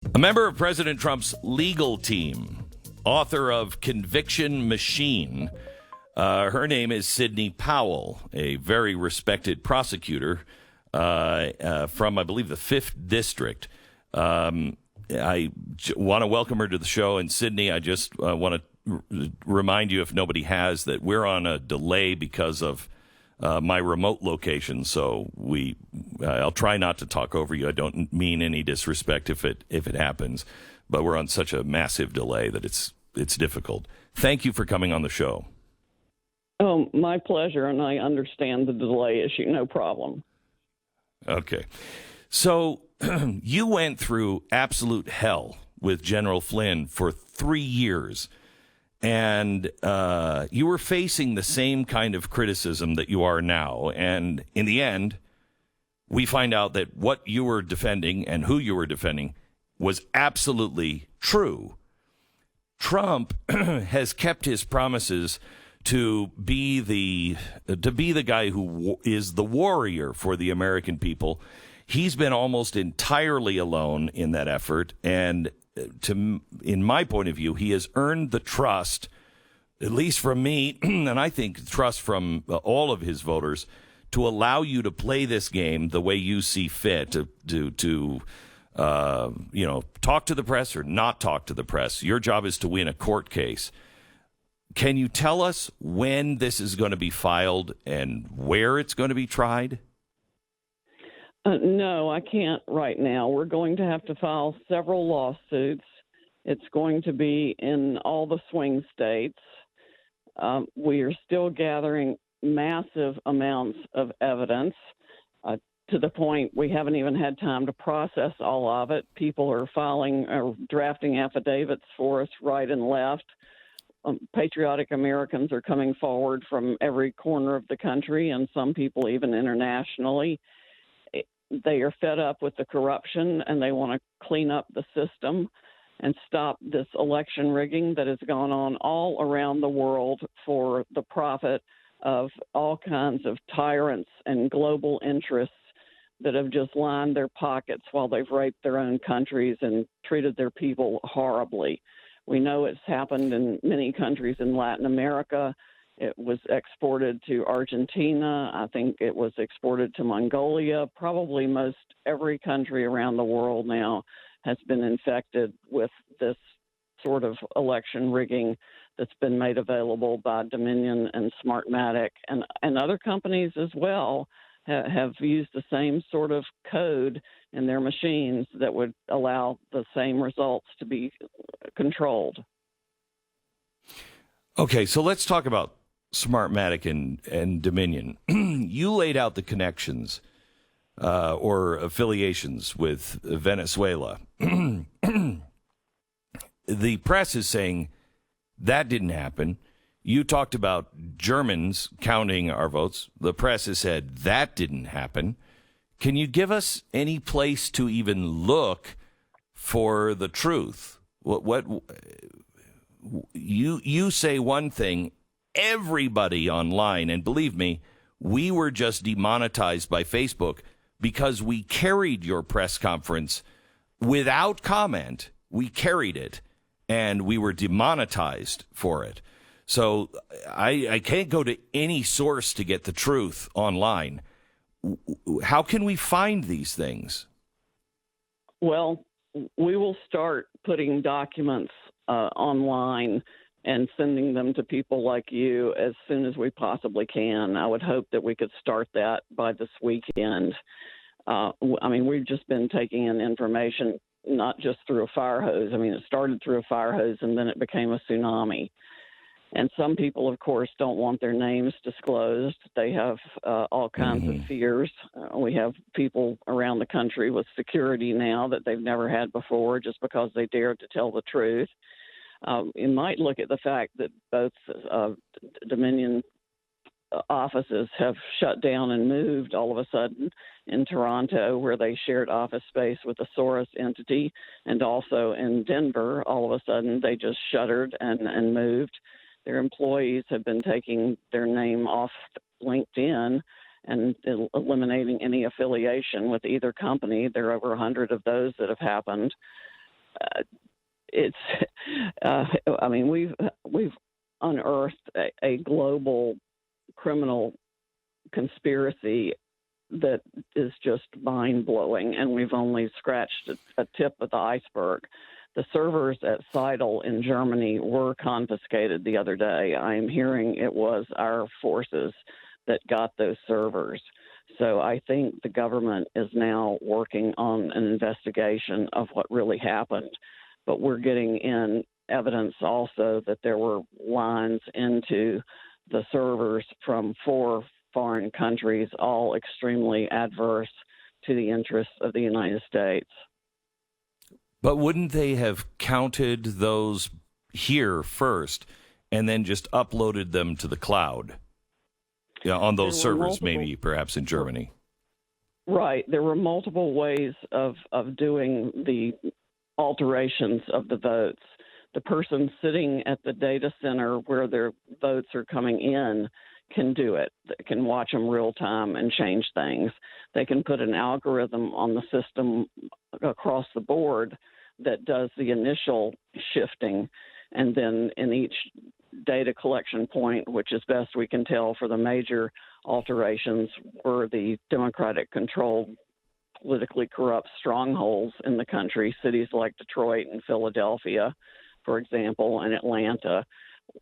A member of President Trump's legal team, author of Conviction Machine, her name is Sidney Powell, a very respected prosecutor from, I believe, the 5th District. I want to welcome her to the show. And, Sidney, I just want to remind you, if nobody has, that we're on a delay because of my remote location. So I'll try not to talk over you. I don't mean any disrespect if it happens, but we're on such a massive delay that it's difficult. Thank you for coming on the show. Oh, my pleasure, and I understand the delay issue. No problem. Okay. So you went through absolute hell with General Flynn for 3 years, and you were facing the same kind of criticism that you are now. And in the end, we find out that what you were defending and who you were defending was absolutely true. Trump has kept his promises to be the guy who is the warrior for the American people. He's been almost entirely alone in that effort, and in my point of view, he has earned the trust, at least from me, and I think trust from all of his voters, to allow you to play this game the way you see fit, to talk to the press or not talk to the press. Your job is to win a court case. Can you tell us when this is going to be filed and where it's going to be tried? No, I can't right now. We're going to have to file several lawsuits. It's going to be in all the swing states. We are still gathering massive amounts of evidence to the point we haven't even had time to process all of it. People are filing or drafting affidavits for us right and left. Patriotic Americans are coming forward from every corner of the country, and some people even internationally. They are fed up with the corruption, and they want to clean up the system and stop this election rigging that has gone on all around the world for the profit of all kinds of tyrants and global interests that have just lined their pockets while they've raped their own countries and treated their people horribly. We know it's happened in many countries in Latin America. It was exported to Argentina. I think it was exported to Mongolia. Probably most every country around the world now has been infected with this sort of election rigging that's been made available by Dominion and Smartmatic, and other companies as well have used the same sort of code in their machines that would allow the same results to be controlled. Okay, so let's talk about Smartmatic and Dominion. You laid out the connections or affiliations with Venezuela. The press is saying that didn't happen. You talked about Germans counting our votes. The press has said that didn't happen. Can you give us any place to even look for the truth? What you say one thing, everybody online, and believe me, we were just demonetized by Facebook because we carried your press conference without comment. We carried it, and we were demonetized for it. So I can't go to any source to get the truth online. How can we find these things? Well, we will start putting documents online and sending them to people like you as soon as we possibly can. I would hope that we could start that by this weekend. We've just been taking in information, not just through a fire hose. It started through a fire hose, and then it became a tsunami. And some people, of course, don't want their names disclosed. They have all kinds of fears. We have people around the country with security now that they've never had before just because they dared to tell the truth. You might look at the fact that both Dominion offices have shut down and moved all of a sudden in Toronto, where they shared office space with a Soros entity, and also in Denver, all of a sudden they just shuttered and moved. Their employees have been taking their name off LinkedIn and eliminating any affiliation with either company. There are over 100 of those that have happened. it's, I mean, we've unearthed a global criminal conspiracy that is just mind-blowing, and we've only scratched a tip of the iceberg. The servers at Seidel in Germany were confiscated the other day. I'm hearing it was our forces that got those servers. So I think the government is now working on an investigation of what really happened. But we're getting in evidence also that there were lines into the servers from 4 foreign countries, all extremely adverse to the interests of the United States. But wouldn't they have counted those here first and then just uploaded them to the cloud? Yeah, on those servers, maybe perhaps in Germany. Right. There were multiple ways of doing the alterations of the votes. The person sitting at the data center where their votes are coming in can do it. They can watch them real time and change things. They can put an algorithm on the system across the board that does the initial shifting, and then in each data collection point, which is best we can tell for the major alterations, were the Democratic-controlled, politically corrupt strongholds in the country, cities like Detroit and Philadelphia, for example, and Atlanta.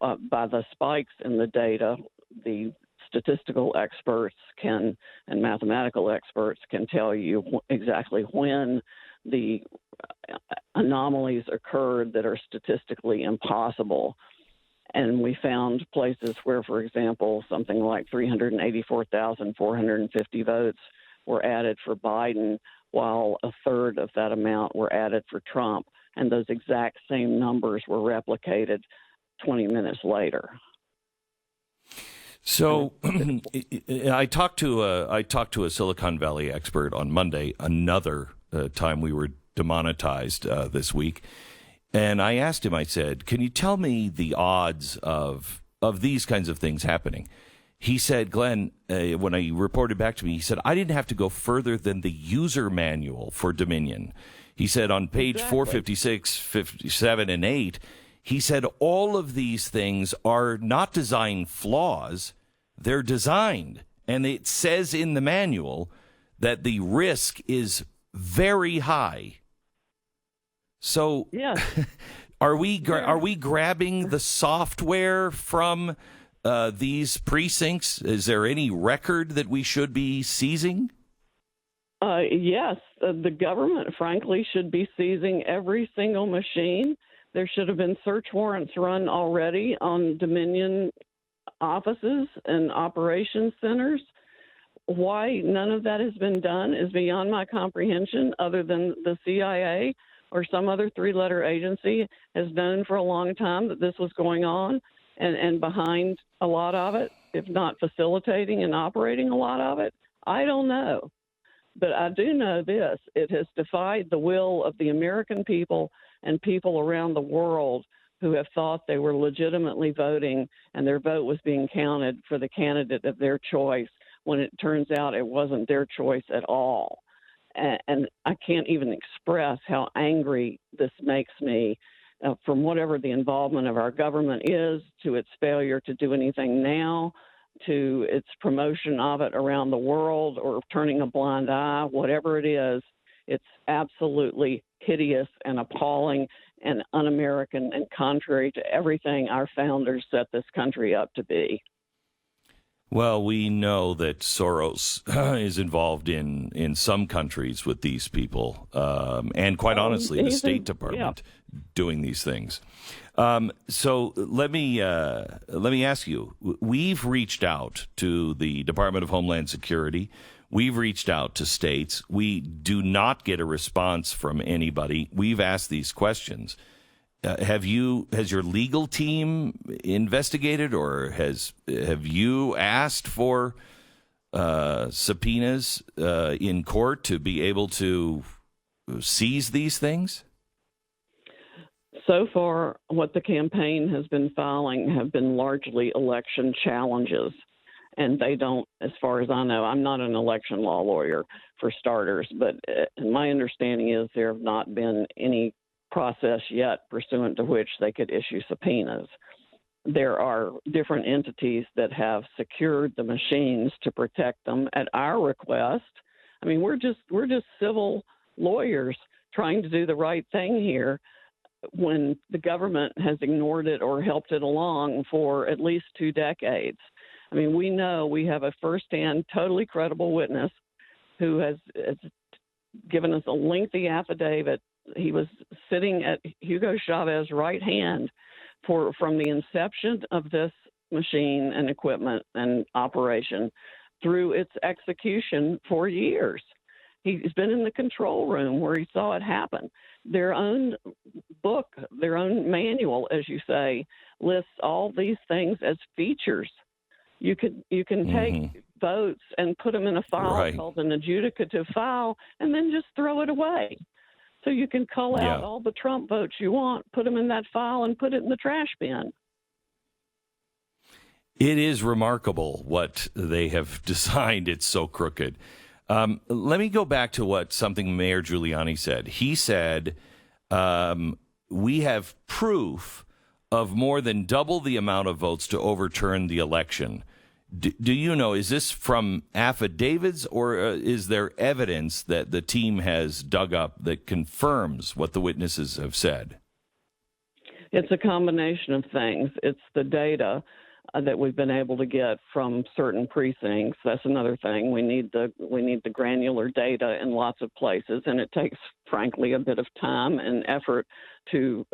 By the spikes in the data, the statistical experts and mathematical experts can tell you exactly when the anomalies occurred that are statistically impossible. And we found places where, for example, something like 384,450 votes were added for Biden, while a third of that amount were added for Trump. And those exact same numbers were replicated 20 minutes later. So I talked to a Silicon Valley expert on Monday, another time we were demonetized this week. And I asked him, I said, can you tell me the odds of these kinds of things happening? He said, Glenn, when he reported back to me, he said, I didn't have to go further than the user manual for Dominion. He said on page 456, 57, and 8, he said all of these things are not design flaws. They're designed. And it says in the manual that the risk is very high. So yeah. Are we grabbing the software from these precincts? Is there any record that we should be seizing? Yes, the government, frankly, should be seizing every single machine. There should have been search warrants run already on Dominion offices and operations centers. Why none of that has been done is beyond my comprehension, other than the CIA or some other 3-letter agency has known for a long time that this was going on, and behind a lot of it, if not facilitating and operating a lot of it. I don't know. But I do know this: it has defied the will of the American people and people around the world who have thought they were legitimately voting and their vote was being counted for the candidate of their choice, when it turns out it wasn't their choice at all. And I can't even express how angry this makes me, from whatever the involvement of our government is, to its failure to do anything now, to its promotion of it around the world, or turning a blind eye. Whatever it is, it's absolutely hideous and appalling and un-American and contrary to everything our founders set this country up to be. Well, we know that Soros is involved in some countries with these people, and quite honestly, the State Department doing these things. So let me ask you: we've reached out to the Department of Homeland Security. We've reached out to states. We do not get a response from anybody. We've asked these questions. Has your legal team investigated, or have you asked for subpoenas in court to be able to seize these things? So far, what the campaign has been filing have been largely election challenges. And they don't, as far as I know, I'm not an election law lawyer for starters, but my understanding is there have not been any process yet pursuant to which they could issue subpoenas. There are different entities that have secured the machines to protect them at our request. I mean, we're just civil lawyers trying to do the right thing here when the government has ignored it or helped it along for at least 2 decades. I mean, we know we have a firsthand, totally credible witness who has given us a lengthy affidavit. He was sitting at Hugo Chavez's right hand from the inception of this machine and equipment and operation through its execution for years. He's been in the control room where he saw it happen. Their own book, their own manual, as you say, lists all these things as features. You can take votes and put them in a file called an adjudicative file and then just throw it away. So you can cull out all the Trump votes you want, put them in that file, and put it in the trash bin. It is remarkable what they have designed. It's so crooked. Let me go back to something Mayor Giuliani said. He said, we have proof of more than double the amount of votes to overturn the election. Do you know, is this from affidavits or is there evidence that the team has dug up that confirms what the witnesses have said? It's a combination of things. It's the data that we've been able to get from certain precincts. That's another thing. We need the granular data in lots of places, and it takes, frankly, a bit of time and effort to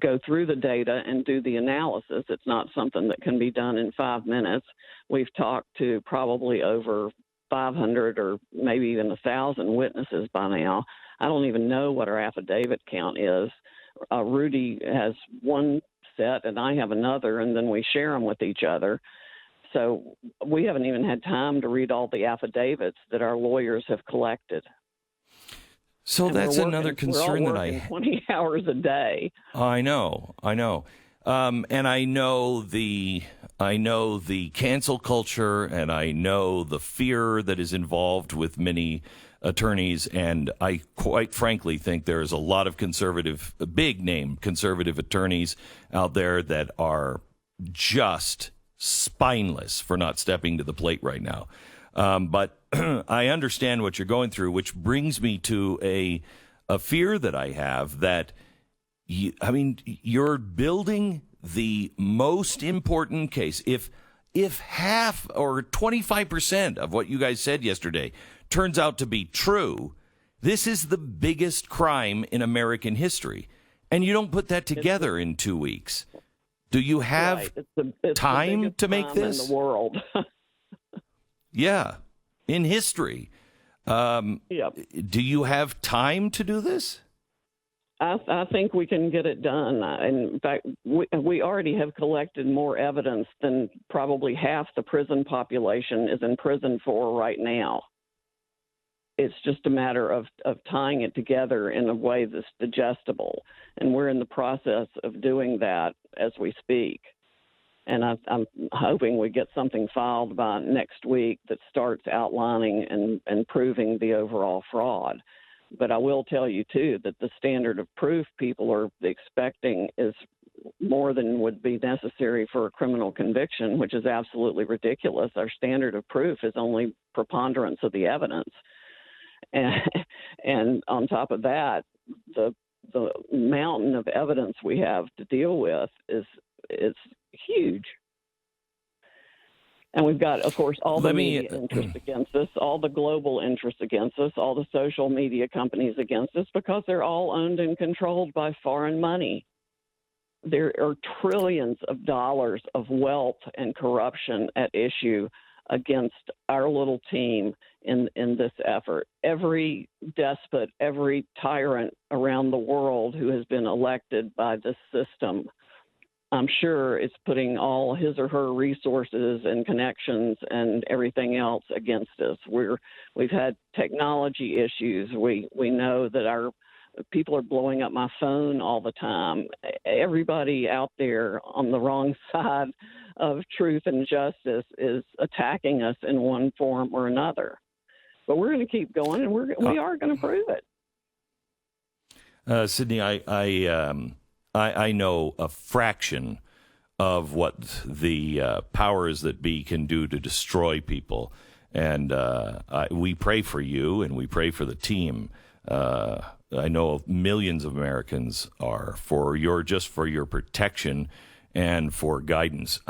go through the data and do the analysis. It's not something that can be done in 5 minutes. We've talked to probably over 500 or maybe even 1,000 witnesses by now. I don't even know what our affidavit count is. Rudy has one set and I have another, and then we share them with each other. So we haven't even had time to read all the affidavits that our lawyers have collected. So and that's another concern that I 20 hours a day. I know. And I know the cancel culture, and I know the fear that is involved with many attorneys, and I quite frankly think there's a lot of big-name conservative attorneys out there that are just spineless for not stepping to the plate right now. But I understand what you're going through, which brings me to a fear that I have that, you're building the most important case. If half or 25% of what you guys said yesterday turns out to be true, this is the biggest crime in American history. And you don't put that together in 2 weeks. Do you have time to make this? In the world. Yeah, in history. Do you have time to do this? I think we can get it done. In fact, we already have collected more evidence than probably half the prison population is in prison for right now. It's just a matter of tying it together in a way that's digestible. And we're in the process of doing that as we speak. And I'm hoping we get something filed by next week that starts outlining and proving the overall fraud. But I will tell you, too, that the standard of proof people are expecting is more than would be necessary for a criminal conviction, which is absolutely ridiculous. Our standard of proof is only preponderance of the evidence. And on top of that, the mountain of evidence we have to deal with is huge. And we've got, of course, all the media interest against us, all the global interest against us, all the social media companies against us, because they're all owned and controlled by foreign money. There are trillions of dollars of wealth and corruption at issue against our little team in this effort. Every despot, every tyrant around the world who has been elected by this system, I'm sure is putting all his or her resources and connections and everything else against us. We've had technology issues. We know that our people are blowing up my phone all the time. Everybody out there on the wrong side of truth and justice is attacking us in one form or another. But we're going to keep going, and we are going to prove it. Sidney, I know a fraction of what the powers that be can do to destroy people, and we pray for you and we pray for the team. I know millions of Americans are for your protection and for guidance.